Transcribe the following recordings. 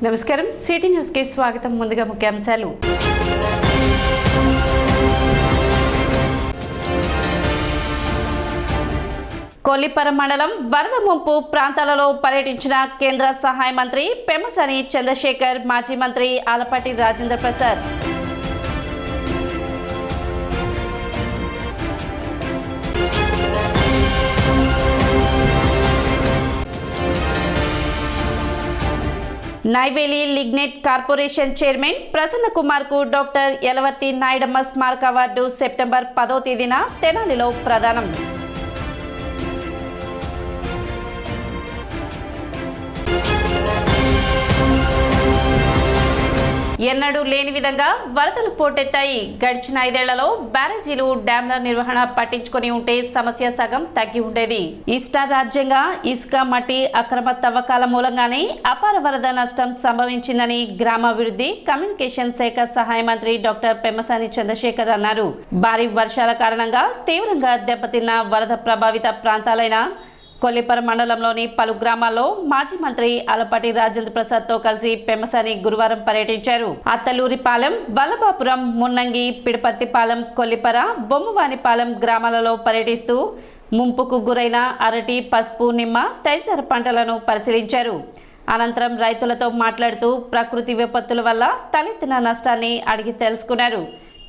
నమస్కారం city news కి స్వాగతం. ముందుగా ముఖ్యాంశాలు. కొల్లిపర మండలం వరద ముంపు ప్రాంతాలలో పర్యటించిన కేంద్ర సహాయ మంత్రి పెమ్మసాని చంద్రశేఖర్, మాజీ మంత్రి Alapati Rajendra Prasad. Neyveli lignite corporation chairman Prasanna Kumar కు డాక్టర్ యలవర్తి నాయుడమ్మ స్మారక అవార్డు సెప్టెంబర్ 10వ తేదీన తెనాలిలో ప్రదానం. ఎన్నడూ లేని విధంగా వరదలు పోటెత్తాయి. గడిచిన 5 ఏళ్లలో బ్యారేజీలు, డ్యాంల నిర్వహణ పట్టించుకొని ఉంటే సమస్య సగం తగ్గి ఉండేది. ఇష్టారాజ్యంగా ఇసుక, మట్టి అక్రమ తవ్వకాల మూలంగానే అపార వరద నష్టం సంభవించిందని గ్రామాభివృద్ధి కమ్యూనికేషన్ శాఖ సహాయ మంత్రి డాక్టర్ పెమ్మసాని చంద్రశేఖర్ అన్నారు. భారీ వర్షాల కారణంగా తీవ్రంగా దెబ్బతిన్న వరద ప్రభావిత ప్రాంతాలైన కొల్లిపర మండలంలోని పలు గ్రామాల్లో మాజీ మంత్రి ఆలపాటి రాజేంద్ర ప్రసాద్ తో కలిసి పెమ్మసాని గురువారం పర్యటించారు. అత్తలూరిపాలెం, వల్లభాపురం, మున్నంగి, పిడపత్తిపాలెం, కొల్లిపర, బొమ్మవానిపాలెం గ్రామాలలో పర్యటిస్తూ ముంపుకు గురైన అరటి, పసుపు, నిమ్మ తదితర పంటలను పరిశీలించారు. అనంతరం రైతులతో మాట్లాడుతూ ప్రకృతి విపత్తుల వల్ల తలెత్తిన నష్టాన్ని అడిగి తెలుసుకున్నారు.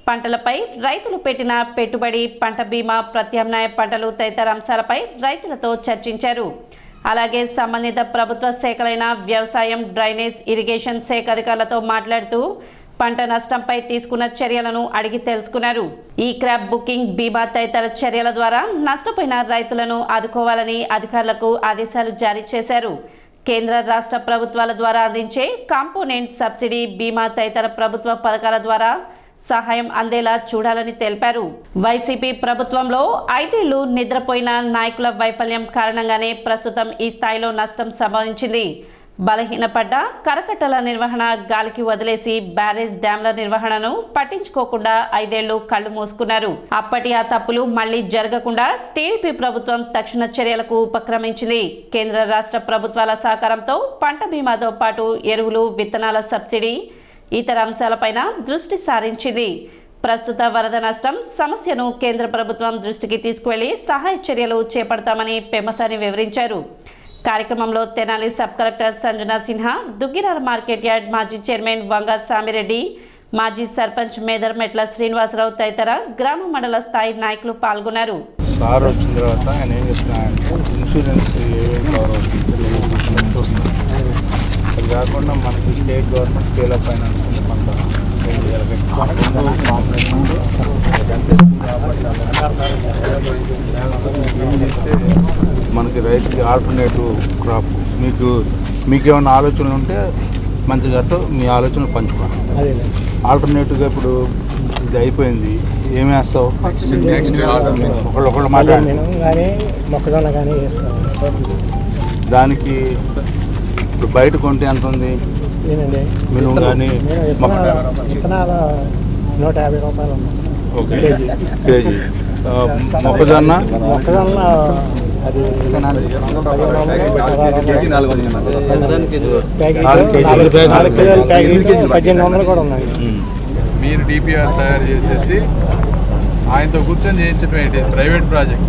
పంటలపై రైతులు పెట్టిన పెట్టుబడి, పంట బీమా, ప్రత్యామ్నాయ పంటలు తదితర అంశాలపై రైతులతో చర్చించారు. అలాగే సంబంధిత ప్రభుత్వ శాఖలైన వ్యవసాయం, డ్రైనేజ్, ఇరిగేషన్ శాఖ అధికారులతో మాట్లాడుతూ పంట నష్టంపై తీసుకున్న చర్యలను అడిగి తెలుసుకున్నారు. ఈ క్రాప్ బుకింగ్, బీమా తదితర చర్యల ద్వారా నష్టపోయిన రైతులను ఆదుకోవాలని అధికారులకు ఆదేశాలు జారీ చేశారు. కేంద్ర, రాష్ట్ర ప్రభుత్వాల ద్వారా అందించే కాంపోనెంట్ సబ్సిడీ, బీమా తదితర ప్రభుత్వ పథకాల ద్వారా సహాయం అందేలా చూడాలని తెలిపారు. వైసీపీ ప్రభుత్వంలో 5 ఏళ్లు నిద్రపోయిన నాయకుల వైఫల్యం కారణంగానే ప్రస్తుతం ఈ స్థాయిలో నష్టం సంభవించింది. బలహీనపడ్డ కరకట్టల నిర్వహణ గాలికి వదిలేసి బ్యారేజ్, డ్యాంల నిర్వహణను పట్టించుకోకుండా 5 ఏళ్లు కళ్లు మూసుకున్నారు. అప్పటి ఆ తప్పులు మళ్లీ జరగకుండా టీడీపీ ప్రభుత్వం తక్షణ చర్యలకు ఉపక్రమించింది. కేంద్ర, రాష్ట్ర ప్రభుత్వాల సహకారంతో పంట బీమాతో పాటు ఎరువులు, విత్తనాల సబ్సిడీ, ఇతర అంశాలపైన దృష్టి సారించింది. ప్రస్తుత వరద నష్టం సమస్యను కేంద్ర ప్రభుత్వం దృష్టికి తీసుకువెళ్లి సహాయ చర్యలు చేపడతామని పెమ్మసాని వివరించారు. కార్యక్రమంలో Tenali sub collector Sanjana Sinha, Duggirala market yard మాజీ చైర్మన్ వంగ సామిరెడ్డి, మాజీ సర్పంచ్ మేదర్మెట్ల శ్రీనివాసరావు తదితర గ్రామ మండల స్థాయి నాయకులు పాల్గొన్నారు. సార్ వచ్చిన తర్వాత ఆయన ఏం చెప్తున్నారంటే ఇన్సూరెన్స్ అది కాకుండా మనకి state government scale of finance కొంత ఏం చేస్తే మనకి రైతుకి ఆల్టర్నేటివ్ క్రాప్, మీకేమైనా ఆలోచనలు ఉంటే మంత్రి గారితో మీ ఆలోచనలు పంచుకోండి. ఆల్టర్నేటివ్గా ఇప్పుడు ఇది అయిపోయింది, ఏమి వేస్తావు? ఒకళ్ళు మాట్లాడి దానికి ఇప్పుడు బయట కొంటే ఎంత ఉంది మినుము కానీ? 150 రూపాయలు. Okay, KG. మొక్కజొన్న అది 1800 కూడా ఉన్నాయి. మీరు డిపిఆర్ తయారు చేసేసి ఆయనతో కూర్చొని చేయించడం ఏంటి? ప్రైవేట్ ప్రాజెక్ట్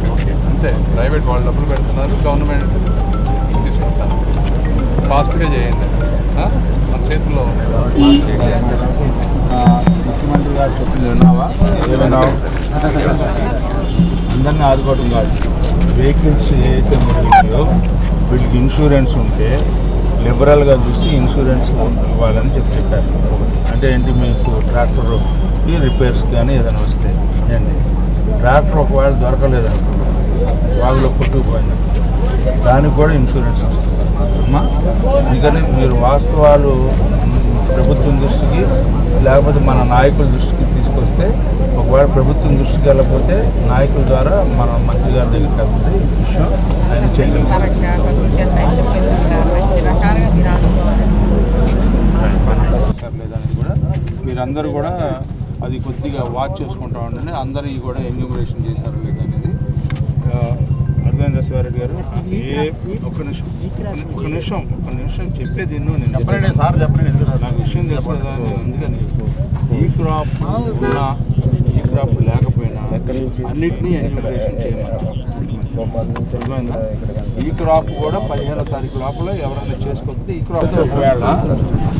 అంతే. ప్రైవేట్ వాళ్ళు డబ్బులు పెడుతున్నారు, గవర్నమెంట్ తీసుకుంటారు. ఫాస్ట్గా చేయండి, మన చేతుల్లో. ముఖ్యమంత్రి గారు చెప్పింది విన్నావా? అందరినీ ఆదుకోవడం కాదు, వెహికల్స్ ఏదైతే ఉన్నాయో వీటికి ఇన్సూరెన్స్ ఉంటే లిబరల్గా చూసి ఇన్సూరెన్స్ ఇవ్వాలని చెప్పారు. అంటే ఏంటి, మీకు ట్రాక్టర్ రిపేర్స్ కానీ ఏదైనా వస్తే ఏంటి, ట్రాక్టర్ ఒకవేళ దొరకలేదు అనుకో, వాగులో కొట్టుకుపోయింది, దానికి కూడా ఇన్సూరెన్స్ వస్తుంది అమ్మా. అందుకని మీరు వాస్తవాలు ప్రభుత్వం దృష్టికి లేకపోతే మన నాయకుల దృష్టికి తీసుకొస్తే, ఒకవేళ ప్రభుత్వం దృష్టికి వెళ్ళకపోతే నాయకుల ద్వారా మన మంత్రి గారి దగ్గర కాకపోతే ఈ విషయం ఆయన చేయగలుగుతారు. లేదనేది కూడా మీరందరూ కూడా అది కొద్దిగా వాచ్ చేసుకుంటా ఉండండి. అందరూ కూడా ఎన్యూమరేషన్ చేశారు లేదనేది. రాఘవేంద్ర శివారెడ్డి గారు ఒక నిమిషం చెప్పేది ఎన్నో నేను నాకు విషయం తెలుసు కదా. నేను అందుకని ఈ క్రాప్ ఉన్నా ఈ క్రాప్ లేకపోయినా అన్నిటినీ ఎన్యూమరేషన్ చేయమన్నారు. ఈ క్రాప్ కూడా 15వ తారీఖు లోపల ఎవరైనా చేసుకోకపోతే ఈ క్రాప్ ఒకవేళ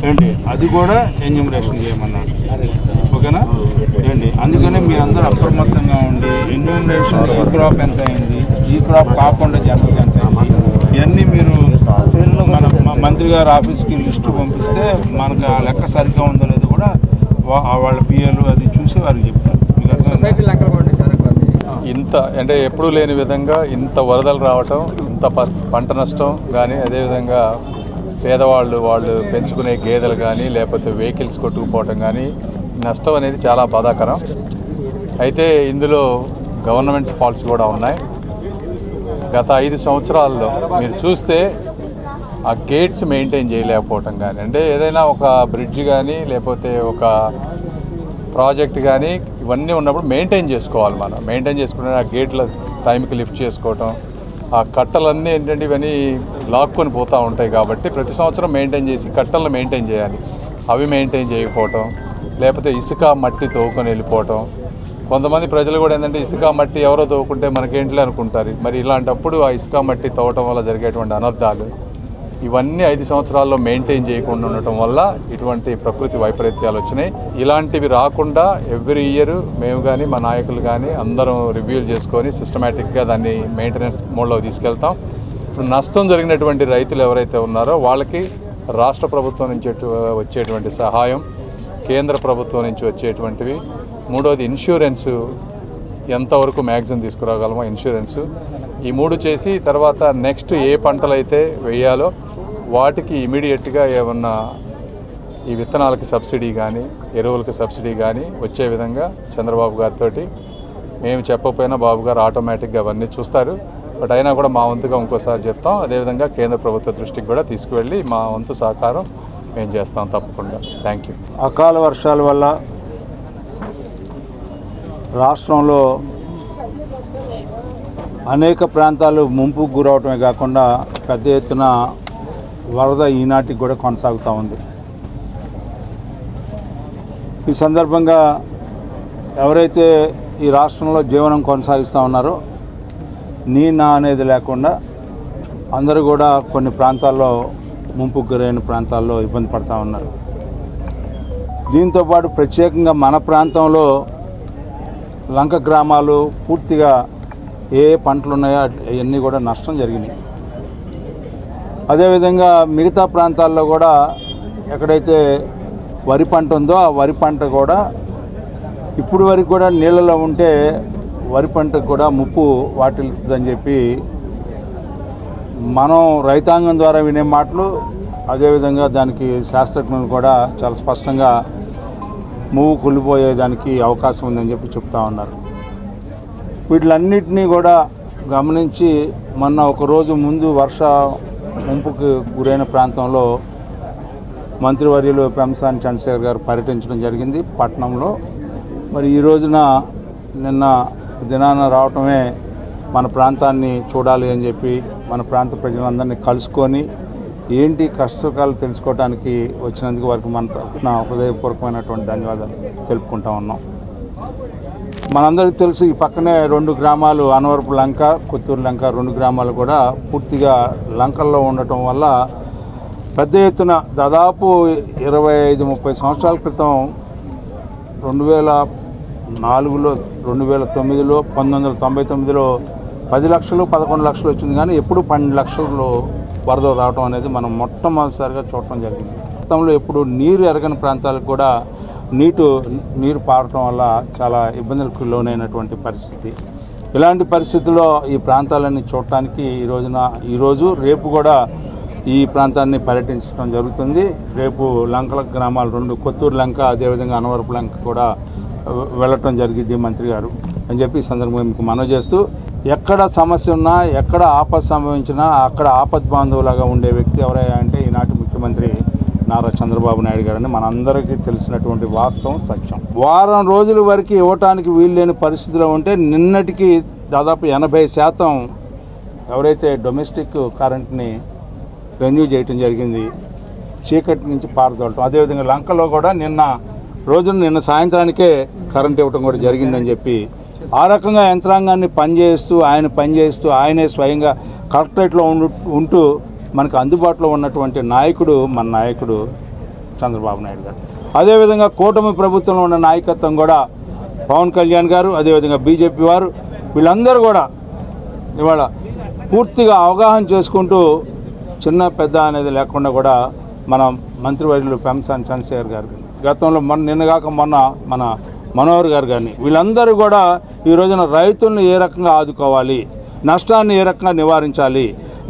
ఏంటి అది కూడా ఎన్యూమరేషన్ చేయమన్నారు. ఓకేనా ఏంటి? అందుకనే మీరందరూ అప్రమత్తంగా ఉండి ఎన్యూమరేషన్ ఈ క్రాప్ ఎంత అయింది, ఈ క్రాప్ కాకుండా జనరల్గా ఎంత అయింది, ఇవన్నీ మీరు మన మంత్రి గారి ఆఫీస్కి లిస్టు పంపిస్తే మనకు ఆ లెక్క సరిగ్గా ఉందో లేదో కూడా వాళ్ళ పిఎలు అది చూసి వారికి చెప్తారు. ఇంత అంటే ఎప్పుడూ లేని విధంగా ఇంత వరదలు రావటం, ఇంత పంట నష్టం కానీ, అదేవిధంగా పేదవాళ్ళు వాళ్ళు పెంచుకునే గేదెలు కానీ లేకపోతే వెహికల్స్ కొట్టుకుపోవటం కానీ నష్టం అనేది చాలా బాధాకరం. అయితే ఇందులో గవర్నమెంట్స్ ఫాల్ట్స్ కూడా ఉన్నాయి. గత 5 సంవత్సరాల్లో మీరు చూస్తే ఆ గేట్స్ మెయింటైన్ చేయలేకపోవటం కానీ, అంటే ఏదైనా ఒక బ్రిడ్జ్ కానీ లేకపోతే ఒక ప్రాజెక్ట్ కానీ ఇవన్నీ ఉన్నప్పుడు మెయింటైన్ చేసుకోవాలి. మనం మెయింటైన్ చేసుకుంటే ఆ గేట్ల టైంకి లిఫ్ట్ చేసుకోవటం, ఆ కట్టలన్నీ ఏంటంటే ఇవన్నీ లాక్కొని పోతూ ఉంటాయి కాబట్టి ప్రతి సంవత్సరం మెయింటైన్ చేసి కట్టలను మెయింటైన్ చేయాలి. అవి మెయింటైన్ చేయకపోవటం, లేకపోతే ఇసుక మట్టి తోవుకొని వెళ్ళిపోవటం. కొంతమంది ప్రజలు కూడా ఏంటంటే ఇసుక మట్టి ఎవరో తోవుకుంటే మనకేంటిలే అనుకుంటారు. మరి ఇలాంటప్పుడు ఆ ఇసుక మట్టి తవ్వటం వల్ల జరిగేటువంటి అనర్థాలు ఇవన్నీ 5 సంవత్సరాల్లో మెయింటైన్ చేయకుండా ఉండటం వల్ల ఇటువంటి ప్రకృతి వైపరీత్యాలు వచ్చినాయి. ఇలాంటివి రాకుండా ఎవ్రీ ఇయర్ మేము కానీ మా నాయకులు కానీ అందరం రివ్యూలు చేసుకొని సిస్టమేటిక్గా దాన్ని మెయింటెనెన్స్ మోడ్లో తీసుకెళ్తాం. ఇప్పుడు నష్టం జరిగినటువంటి రైతులు ఎవరైతే ఉన్నారో వాళ్ళకి రాష్ట్ర ప్రభుత్వం నుంచి వచ్చేటువంటి సహాయం, కేంద్ర ప్రభుత్వం నుంచి వచ్చేటువంటివి, మూడోది ఇన్సూరెన్సు ఎంతవరకు మ్యాక్సిమం తీసుకురాగలమో ఇన్సూరెన్సు, ఈ 3 చేసి తర్వాత నెక్స్ట్ ఏ పంటలు అయితే వేయాలో వాటికి ఇమీడియట్గా ఏమన్నా ఈ విత్తనాలకి సబ్సిడీ కానీ ఎరువులకి సబ్సిడీ కానీ వచ్చే విధంగా చంద్రబాబు గారితో మేము చెప్పకపోయినా బాబు గారు ఆటోమేటిక్గా అవన్నీ చూస్తారు. బట్ అయినా కూడా మా వంతుగా ఇంకోసారి చెప్తాం. అదేవిధంగా కేంద్ర ప్రభుత్వ దృష్టికి కూడా తీసుకువెళ్ళి మా వంతు సహకారం మేము చేస్తాం తప్పకుండా. Thank you. అకాల వర్షాల వల్ల రాష్ట్రంలో అనేక ప్రాంతాలు ముంపుకు గురవటమే కాకుండా పెద్ద ఎత్తున వరద ఈనాటికి కూడా కొనసాగుతూ ఉంది. ఈ సందర్భంగా ఎవరైతే ఈ రాష్ట్రంలో జీవనం కొనసాగిస్తూ ఉన్నారో నా అనేది లేకుండా అందరూ కూడా కొన్ని ప్రాంతాల్లో ముంపుకు గురైన ప్రాంతాల్లో ఇబ్బంది పడుతూ ఉన్నారు. దీంతోపాటు ప్రత్యేకంగా మన ప్రాంతంలో లంక గ్రామాలు పూర్తిగా ఏ పంటలు ఉన్నాయో అవన్నీ కూడా నష్టం జరిగినాయి. అదేవిధంగా మిగతా ప్రాంతాల్లో కూడా ఎక్కడైతే వరి పంట ఉందో ఆ వరి పంట కూడా ఇప్పుడు వరకు కూడా నీళ్ళలో ఉంటే వరి పంటకు కూడా ముప్పు వాటిల్తుందని చెప్పి మనం రైతాంగం ద్వారా వినే మాటలు, అదేవిధంగా దానికి శాస్త్రజ్ఞులు కూడా చాలా స్పష్టంగా మువ్వు కుళ్ళిపోయేదానికి అవకాశం ఉందని చెప్పి చెప్తా ఉన్నారు. వీటిలన్నిటినీ కూడా గమనించి మొన్న ఒకరోజు ముందు వర్ష ముంపుకు గురైన ప్రాంతంలో మంత్రివర్యులు పెంసాని చంద్రశేఖర్ గారు పర్యటించడం జరిగింది పట్టణంలో. మరి ఈ రోజున నిన్న దినాన రావటమే మన ప్రాంతాన్ని చూడాలి అని చెప్పి మన ప్రాంత ప్రజలందరినీ కలుసుకొని ఏంటి కష్టసుఖాలు తెలుసుకోవడానికి వచ్చినందుకు వారికి మన తరఫున హృదయపూర్వకమైనటువంటి ధన్యవాదాలు తెలుపుకుంటా ఉన్నాం. మనందరికీ తెలుసు ఈ పక్కనే 2 గ్రామాలు అనవరపు లంక, కొత్తూరు లంక 2 గ్రామాలు కూడా పూర్తిగా లంకల్లో ఉండటం వల్ల పెద్ద ఎత్తున దాదాపు 25-30 సంవత్సరాల క్రితం 2004లో 2009లో 1999లో 10 లక్షలు 11 లక్షలు వచ్చింది. కానీ ఎప్పుడు 12 లక్షలు వరద రావడం అనేది మనం మొట్టమొదటిసారిగా చూడటం జరిగింది. గతంలో ఎప్పుడు నీరు ఎరగని ప్రాంతాలకు కూడా నీరు పారటం వల్ల చాలా ఇబ్బందులకు లోనైనటువంటి పరిస్థితి. ఇలాంటి పరిస్థితుల్లో ఈ ప్రాంతాలన్నీ చూడటానికి ఈరోజు రేపు కూడా ఈ ప్రాంతాన్ని పర్యటించడం జరుగుతుంది. రేపు లంకల గ్రామాలు 2 కొత్తూరు లంక, అదేవిధంగా అనవరపు లంక కూడా వెళ్ళటం జరిగింది మంత్రి గారు అని చెప్పి ఈ సందర్భంగా మీకు మనవి చేస్తూ, ఎక్కడ సమస్య ఉన్నా ఎక్కడ ఆపద సంభవించినా అక్కడ ఆపద్ బాంధవులాగా ఉండే వ్యక్తి ఎవరయ్యా అంటే ఈనాటి ముఖ్యమంత్రి నారా చంద్రబాబు నాయుడు గారని మనందరికీ తెలిసినటువంటి వాస్తవం, సత్యం. వారం రోజుల వరకు ఇవ్వటానికి వీల్లేని పరిస్థితిలో ఉంటే నిన్నటికి దాదాపు 80% ఎవరైతే డొమెస్టిక్ కరెంట్ని రెన్యూ చేయటం జరిగింది, చీకటి నుంచి పారదోలటం. అదేవిధంగా లంకలో కూడా నిన్న సాయంత్రానికే కరెంట్ ఇవ్వటం కూడా జరిగిందని చెప్పి ఆ రకంగా యంత్రాంగాన్ని పనిచేస్తూ ఆయనే స్వయంగా కలెక్టరేట్లో ఉంటూ మనకు అందుబాటులో ఉన్నటువంటి మన నాయకుడు చంద్రబాబు నాయుడు గారు. అదేవిధంగా కూటమి ప్రభుత్వంలో ఉన్న నాయకత్వం కూడా పవన్ కళ్యాణ్ గారు, అదేవిధంగా బీజేపీ వారు, వీళ్ళందరూ కూడా ఇవాళ పూర్తిగా అవగాహన చేసుకుంటూ చిన్న పెద్ద అనేది లేకుండా కూడా మన మంత్రివర్యులు పెంసాని చంద్రశేఖర్ గారు, గతంలో నిన్నగాక మొన్న మన మనోహర్ గారు కానీ, వీళ్ళందరూ కూడా ఈ రోజున రైతులను ఏ రకంగా ఆదుకోవాలి, నష్టాన్ని ఏ రకంగా నివారించాలి,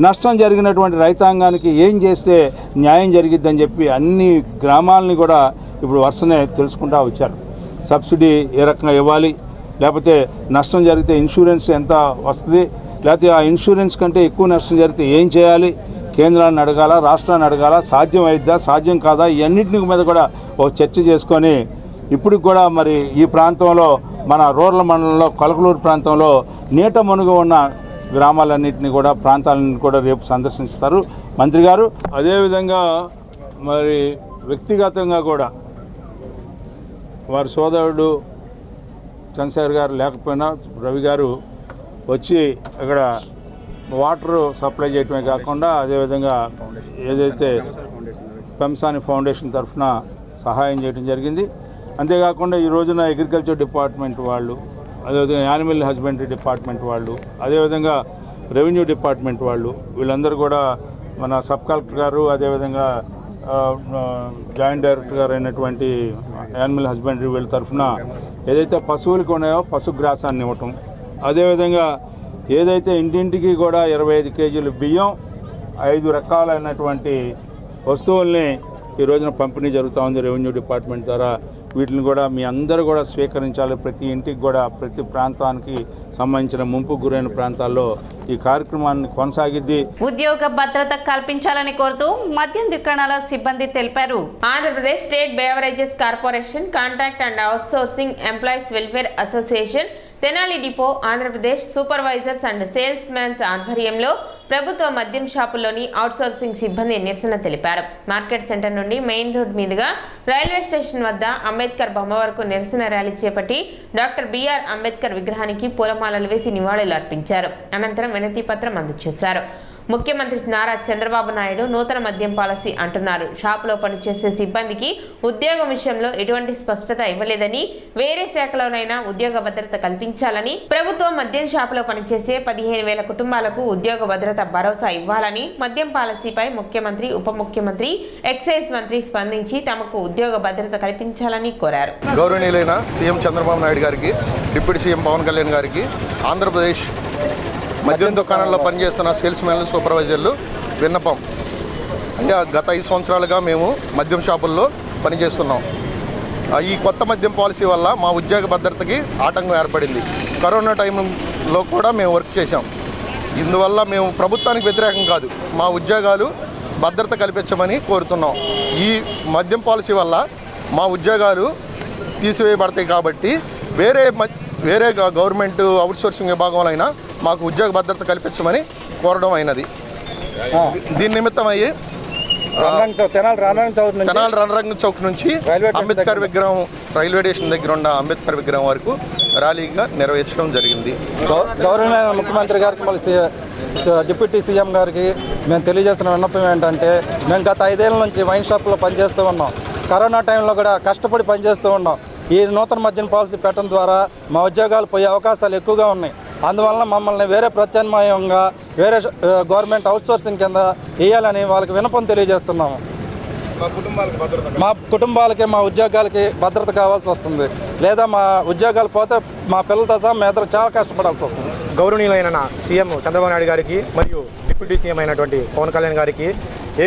నష్టం జరిగినటువంటి రైతాంగానికి ఏం చేస్తే న్యాయం జరిగిద్దని చెప్పి అన్ని గ్రామాలని కూడా ఇప్పుడు వరుసనే తెలుసుకుంటూ వచ్చారు. సబ్సిడీ ఏ రకంగా ఇవ్వాలి, లేకపోతే నష్టం జరిగితే ఇన్సూరెన్స్ ఎంత వస్తుంది, లేకపోతే ఆ ఇన్సూరెన్స్ కంటే ఎక్కువ నష్టం జరిగితే ఏం చేయాలి, కేంద్రాన్ని అడగాల, రాష్ట్రాన్ని అడగాల, సాధ్యం అయిద్దా, సాధ్యం కాదా, ఇవన్నింటి మీద కూడా ఒక చర్చ చేసుకొని ఇప్పటికి కూడా మరి ఈ ప్రాంతంలో మన రూరల్ మండలంలో కొలకలూరు ప్రాంతంలో నీట మునుగు ఉన్న గ్రామాలన్నింటినీ కూడా ప్రాంతాలన్నింటినీ కూడా రేపు సందర్శిస్తారు మంత్రి గారు. అదేవిధంగా మరి వ్యక్తిగతంగా కూడా వారి సోదరుడు చంద్రశేఖర్ గారు లేకపోయినా రవి గారు వచ్చి అక్కడ వాటర్ సప్లై చేయటమే కాకుండా అదేవిధంగా ఏదైతే పెంసాని ఫౌండేషన్ తరఫున సహాయం చేయడం జరిగింది. అంతేకాకుండా ఈ రోజున అగ్రికల్చర్ డిపార్ట్మెంట్ వాళ్ళు, అదేవిధంగా యానిమల్ హస్బెండరీ డిపార్ట్మెంట్ వాళ్ళు, అదేవిధంగా రెవెన్యూ డిపార్ట్మెంట్ వాళ్ళు, వీళ్ళందరూ కూడా మన సబ్ కలెక్టర్ గారు, అదేవిధంగా జాయింట్ డైరెక్టర్ గారు అయినటువంటి యానిమల్ హస్బెండరీ వీళ్ళ తరఫున ఏదైతే పశువులకు ఉన్నాయో పశుగ్రాసాన్ని ఇవ్వటం, అదేవిధంగా ఏదైతే ఇంటింటికి కూడా 25 కేజీలు బియ్యం, 5 రకాలైనటువంటి వస్తువుల్ని ఈ రోజున పంపిణీ జరుగుతూ ఉంది రెవెన్యూ డిపార్ట్మెంట్ ద్వారా. వీటిని కూడా మీ అందరూ కూడా స్వీకరించాలి. ప్రతి ఇంటికి కూడా, ప్రతి ప్రాంతానికి సంబంధించిన ముంపుకు గురైన ప్రాంతాల్లో ఈ కార్యక్రమాన్ని కొనసాగిద్ది. ఉద్యోగ భద్రత కల్పించాలని కోరుతూ మద్యం దుకాణాల సిబ్బంది తెలిపారు. Andhra Pradesh state beverages corporation contract and outsourcing employees welfare association Tenali depot, Andhra Pradesh supervisors and sales man's ఆధ్వర్యంలో ప్రభుత్వ మద్యం షాపుల్లోని అవుట్సోర్సింగ్ సిబ్బంది నిరసన తెలిపారు. మార్కెట్ సెంటర్ నుండి మెయిన్ రోడ్ మీదుగా రైల్వే స్టేషన్ వద్ద అంబేద్కర్ బొమ్మ వరకు నిరసన ర్యాలీ చేపట్టి డాక్టర్ బిఆర్ అంబేద్కర్ విగ్రహానికి పూలమాలలు వేసి నివాళులు అర్పించారు. అనంతరం వినతి పత్రం అందజేశారు. ముఖ్యమంత్రి నారా చంద్రబాబు నాయుడు నూతన మద్యం పాలసీ అంటున్నారు. షాపులో పనిచేసే సిబ్బందికి ఉద్యోగం విషయంలో ఎటువంటి స్పష్టత ఇవ్వలేదని, వేరే శాఖలోనైనా ఉద్యోగ భద్రత కల్పించాలని, ప్రభుత్వం మద్యం షాపులో పనిచేసే 15,000 కుటుంబాలకు ఉద్యోగ భద్రత భరోసా ఇవ్వాలని, మద్యం పాలసీపై ముఖ్యమంత్రి, ఉప ముఖ్యమంత్రి, ఎక్సైజ్ మంత్రి స్పందించి తమకు ఉద్యోగ భద్రత కల్పించాలని కోరారు. గౌరవనీయులైన సీఎం చంద్రబాబు నాయుడు గారికి, డిప్యూటీ సీఎం పవన్ కళ్యాణ్ గారికి, ఆంధ్రప్రదేశ్ మద్యం దుకాణాల్లో పనిచేస్తున్న సేల్స్ మ్యాన్లు, సూపర్వైజర్లు విన్నపం. అయ్యా, గత 5 సంవత్సరాలుగా మేము మద్యం షాపుల్లో పనిచేస్తున్నాం. ఈ కొత్త మద్యం పాలసీ వల్ల మా ఉద్యోగ భద్రతకి ఆటంకం ఏర్పడింది. కరోనా టైంలో కూడా మేము వర్క్ చేశాం. ఇందువల్ల మేము ప్రభుత్వానికి వ్యతిరేకం కాదు, మా ఉద్యోగాలు భద్రత కల్పించమని కోరుతున్నాం. ఈ మద్యం పాలసీ వల్ల మా ఉద్యోగాలు తీసివేయబడతాయి కాబట్టి వేరే గవర్నమెంట్ అవుట్సోర్సింగ్ విభాగంలో మాకు ఉద్యోగ భద్రత కల్పించమని కోరడం అయినది. దీని నిమిత్తం అయ్యి తెనాలి రణరంగ చౌక్ నుంచి అంబేద్కర్ విగ్రహం, రైల్వే స్టేషన్ దగ్గర ఉన్న అంబేద్కర్ విగ్రహం వరకు ర్యాలీగా నిర్వహించడం జరిగింది. గౌరవనీయ ముఖ్యమంత్రి గారికి, మళ్ళీ డిప్యూటీ సీఎం గారికి మేము తెలియజేస్తున్న విన్నపం ఏంటంటే, మేము గత 5 ఏళ్ళ నుంచి వైన్ షాప్లో పనిచేస్తూ ఉన్నాం. కరోనా టైంలో కూడా కష్టపడి పనిచేస్తూ ఉన్నాం. ఈ నూతన మద్యం పాలసీ పెట్టడం ద్వారా మా ఉద్యోగాలు పోయే అవకాశాలు ఎక్కువగా ఉన్నాయి. అందువలన మమ్మల్ని వేరే ప్రత్యామ్నాయంగా వేరే గవర్నమెంట్ అవుట్సోర్సింగ్ కింద వేయాలని వాళ్ళకి విన్నపం తెలియజేస్తున్నాము. మా కుటుంబాలకి, మా ఉద్యోగాలకి భద్రత కావాల్సి వస్తుంది. లేదా మా ఉద్యోగాలు పోతే మా పిల్లలతో సహా మేము చాలా కష్టపడాల్సి వస్తుంది. గౌరవనీయులైన సీఎం చంద్రబాబు నాయుడు గారికి మరియు డిప్యూటీ సీఎం అయినటువంటి పవన్ కళ్యాణ్ గారికి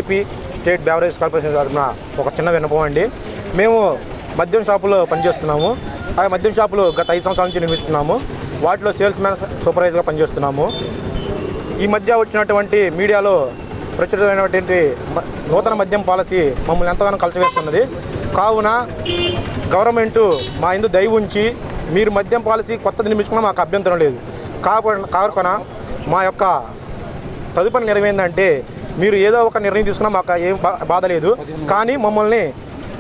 ఏపీ స్టేట్ బేవరేజ్ కార్పొరేషన్ తరఫున ఒక చిన్న విన్నపం అండి. మేము మద్యం షాపులో పనిచేస్తున్నాము. ఆ మద్యం షాపులు గత 5 సంవత్సరాల నుంచి నిర్మిస్తున్నాము. వాటిలో సేల్స్ మ్యాన్, సూపర్వైజర్గా పనిచేస్తున్నాము. ఈ మధ్య వచ్చినటువంటి మీడియాలో ప్రచురితమైనటువంటి నూతన మద్యం పాలసీ మమ్మల్ని ఎంతగానో కలచవేస్తున్నది. కావున గవర్నమెంటు మా ఇందు దయ ఉంచి మీరు మద్యం పాలసీ కొత్తది నిర్మించుకున్నా మాకు అభ్యంతరం లేదు. కాకుండా మా యొక్క తదుపరి నిర్ణయం ఏంటంటే మీరు ఏదో ఒక నిర్ణయం తీసుకున్నా మాకు ఏం బాధ లేదు, కానీ మమ్మల్ని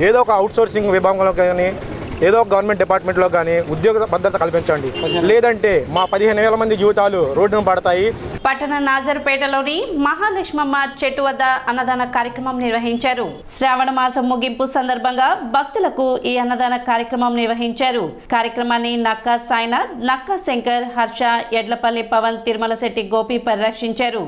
ఏదో ఒక అవుట్సోర్సింగ్ విభాగంలో కానీ ఏదో ఒక గవర్నమెంట్ డిపార్ట్మెంట్లో కానీ ఉద్యోగ భద్రత కల్పించండి, లేదంటే మా 15,000 మంది జీవితాలు రోడ్డున పడతాయి. పట్టణ నాజర్పేటలోని మహాలక్ష్మమ్మ చెట్టు వద్ద అన్నదాన కార్యక్రమం నిర్వహించారు. శ్రావణ మాసం ముగింపు సందర్భంగా భక్తులకు ఈ అన్నదాన కార్యక్రమం నిర్వహించారు. కార్యక్రమాన్ని నక్కా సాయినాథ్, నక్కా శంకర్, హర్ష, ఎడ్లపల్లి పవన్, తిరుమల శెట్టి గోపి పరిరక్షించారు.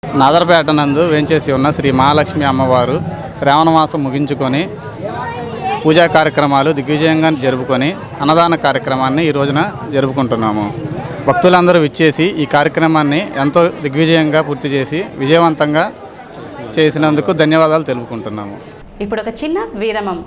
నాదర్పేట నందు వేంచేసి ఉన్న శ్రీ మహాలక్ష్మి అమ్మవారు శ్రావణ మాసం ముగించుకొని పూజా కార్యక్రమాలు దిగ్విజయంగా జరుపుకొని అన్నదాన కార్యక్రమాన్ని ఈ రోజున జరుపుకుంటున్నాము. భక్తులందరూ విచ్చేసి ఈ కార్యక్రమాన్ని ఎంతో దిగ్విజయంగా పూర్తి చేసి విజయవంతంగా చేసినందుకు ధన్యవాదాలు తెలుపుకుంటున్నాము. ఇప్పుడు ఒక చిన్న విరామం.